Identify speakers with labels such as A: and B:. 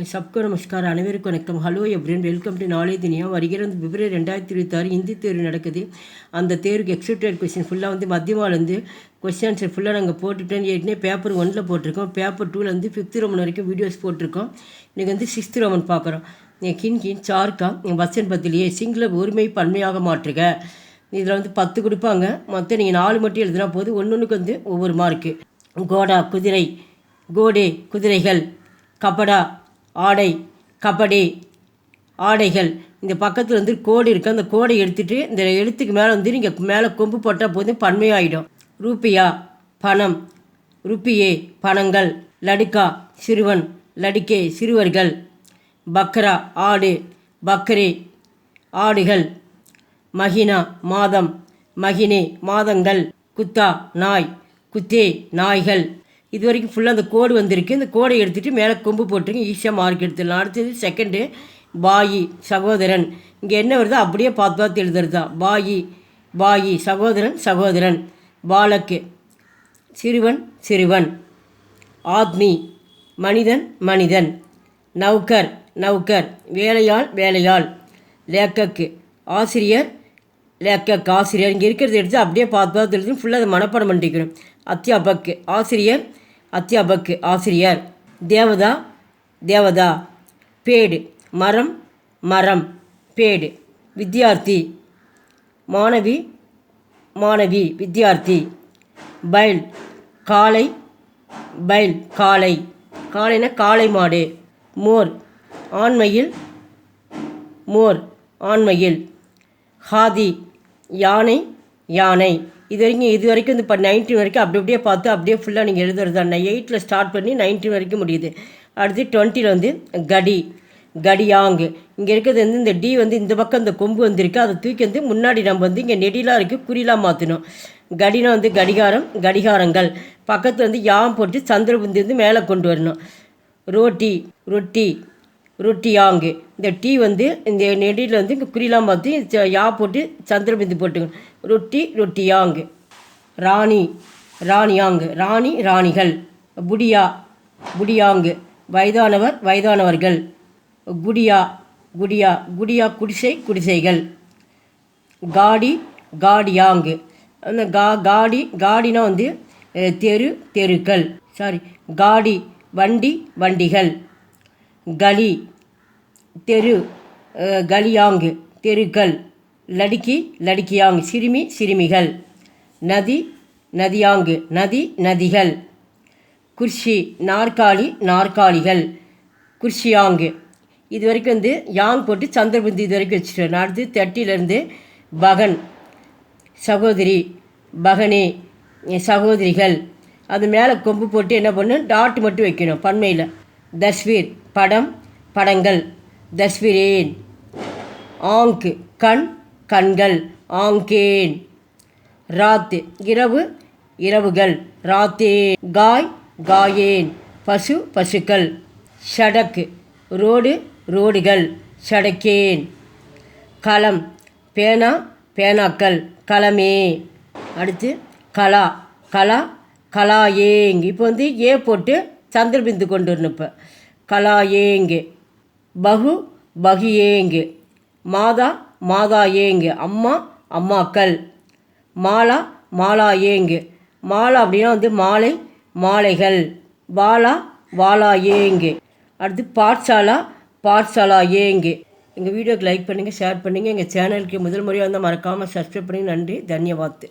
A: சப்கோ நமஸ்கார், அனைவருக்கும் வணக்கம். Hello everyone, welcome to knowledge Duniya. வருகிற பிப்ரவரி 2026 ஹிந்தி தேர்வு நடக்குது. அந்த தேர்வுக்கு எக்ஸ்பெக்டட் கொஸ்டின் ஃபுல்லாக மத்தியமாலேருந்து கொஸ்டின் ஆன்சர் ஃபுல்லாக நாங்கள் போட்டுட்டோம். ஏற்கனவே பேப்பர் 1 போட்டிருக்கோம். பேப்பர் 2 5th ரோமன் வரைக்கும் வீடியோஸ் போட்டிருக்கோம். இன்றைக்கி 6th ரோமன் பார்க்குறோம். கின் சார்க்கா வசன் பத்திலேயே சிங்கள ஒருமை பன்மையாக மாற்றுக. இதில் 10 கொடுப்பாங்க. மொத்தம் நீங்கள் 4 மட்டும் எழுதினா போது. ஒன்றுக்கு ஒவ்வொரு மார்க்கு. கோடா குதிரை, கோடே குதிரைகள், கபடா ஆடை, கபடி ஆடைகள். இந்த பக்கத்தில் கோடு இருக்குது. அந்த கோடை எடுத்துகிட்டு இந்த எழுத்துக்கு மேலே நீங்கள் மேலே கொம்பு போட்டால் போதும் பன்மையாயிடும். ரூபியா பணம், ருப்பியே பணங்கள், லடுக்கா சிறுவன், லடுக்கே சிறுவர்கள், பக்ரா ஆடு, பக்ரே ஆடுகள், மகினா மாதம், மகினே மாதங்கள், குத்தா நாய், குத்தே நாய்கள். இது வரைக்கும் ஃபுல்லாக அந்த கோடு வந்திருக்கு. இந்த கோடை எடுத்துகிட்டு மேலே கொம்பு போட்டுருங்க. ஈஸியாக மார்க் எடுத்துடலாம். அடுத்தது செகண்டு பாயி சகோதரன். இங்கே என்ன வருதோ அப்படியே பார்த்து எழுதுறது தான். பாயி பாயி சகோதரன் சகோதரன், பாலக்கு சிறுவன் சிறுவன், ஆத்மி மனிதன் மனிதன், நௌகர் நௌகர் வேலையாள் வேலையாள், லேக்கக்கு ஆசிரியர் லேக்கக் ஆசிரியர். இங்கே இருக்கிறத எடுத்து அப்படியே பார்த்து எழுதுன்னு ஃபுல்லாக அதை மனப்பாடம் பண்ணிக்கணும். அத்தியாபக் ஆசிரியர், அத்தியாபக் ஆசிரியர், தேவதா தேவதா, பேடு மரம் மரம், பேடு, வித்யார்த்தி மாணவி மாணவி வித்யார்த்தி, பைல் காளை, பைல் காளை, காளைனா காளை மாடு, மோர் ஆண்மையில், மோர் ஆண்மையில், ஹாதி யானை யானை. இது வரைக்கும் இப்போ 19 வரைக்கும் அப்படியே பார்த்து அப்படியே ஃபுல்லாக நீங்கள் எழுதுறது தான். 8 ஸ்டார்ட் பண்ணி 19 வரைக்கும் முடியுது. அடுத்து 20 கடி கடியாங். இங்கே இருக்கிறது இந்த டி இந்த பக்கம் இந்த கொம்பு வந்திருக்கு. அதை தூக்கி முன்னாடி நம்ம இங்கே நெடிலாம் இருக்குது, குறிலாம் மாற்றணும். கடினா கடிகாரம், கடிகாரங்கள். பக்கத்தில் யாம் போட்டு சந்திரபுந்தி மேலே கொண்டு வரணும். ரோட்டி ரொட்டி, ரொட்டியாங்கு. இந்த டீ இந்த நெடியில் இங்கே குறிலாம் மாற்றி யா போட்டு சந்திரபிந்து போட்டுக்கணும். ரொட்டி ரொட்டியாங்கு. ராணி ராணியாங்கு, ராணி ராணிகள். புடியா புடியாங்கு, வயதானவர் வயதானவர்கள். குடியா குடியா, குடியா குடிசை குடிசைகள். காடி காடியாங்கு. அந்த காடி காடினா தெரு தெருக்கள். சாரி, காடி வண்டி வண்டிகள். கலி தெரு, கலியாங்கு தெருக்கள். லடுக்கி லடுக்கியாங்கு, சிறுமி சிறுமிகள். நதி நதியாங்கு, நதி நதிகள். குர்ஷி நாற்காலி நாற்காலிகள், குர்ஷியாங்கு. இது வரைக்கும் யாங் போட்டு சந்திரபுந்தி இது வரைக்கும் வச்சுட்டு. அடுத்து 30 பகன் சகோதரி, பகனே சகோதரிகள். அது மேலே கொம்பு போட்டு என்ன பண்ணணும், டாட் மட்டும் வைக்கணும் பன்மையில். தஸ்வீர் படம் படங்கள், தஸ்வீரேன். ஆங்கு கண் கண்கள், ஆங்கேன். ராத் இரவு இரவுகள், ராத்தேன். காய் காயேன், பசு பசுக்கள். ஷடக்கு ரோடு ரோடுகள், ஷடக்கேன். களம் பேனா பேனாக்கள், களமே. அடுத்து கலா கலா கலாயேங். இப்போ ஏ போட்டு சந்திரபிந்து கொண்டு வரணும். இப்போ கலாயேங்கு. பகு பகியேங்கு, மாதா மாதா ஏங்கு, அம்மா அம்மாக்கள். மாலா மாலா ஏங்கு, மாலா அப்படின்னா மாலை மாலைகள். வாலா வாலா ஏங்கு. அடுத்து பாட்சாலா பாட்சாலா ஏங்கு. எங்கள் வீடியோக்கு லைக் பண்ணுங்கள், ஷேர் பண்ணுங்கள். எங்கள் சேனலுக்கு முதல் முறையாக மறக்காமல் சப்ஸ்கிரைப் பண்ணி. நன்றி, தன்யவாத்.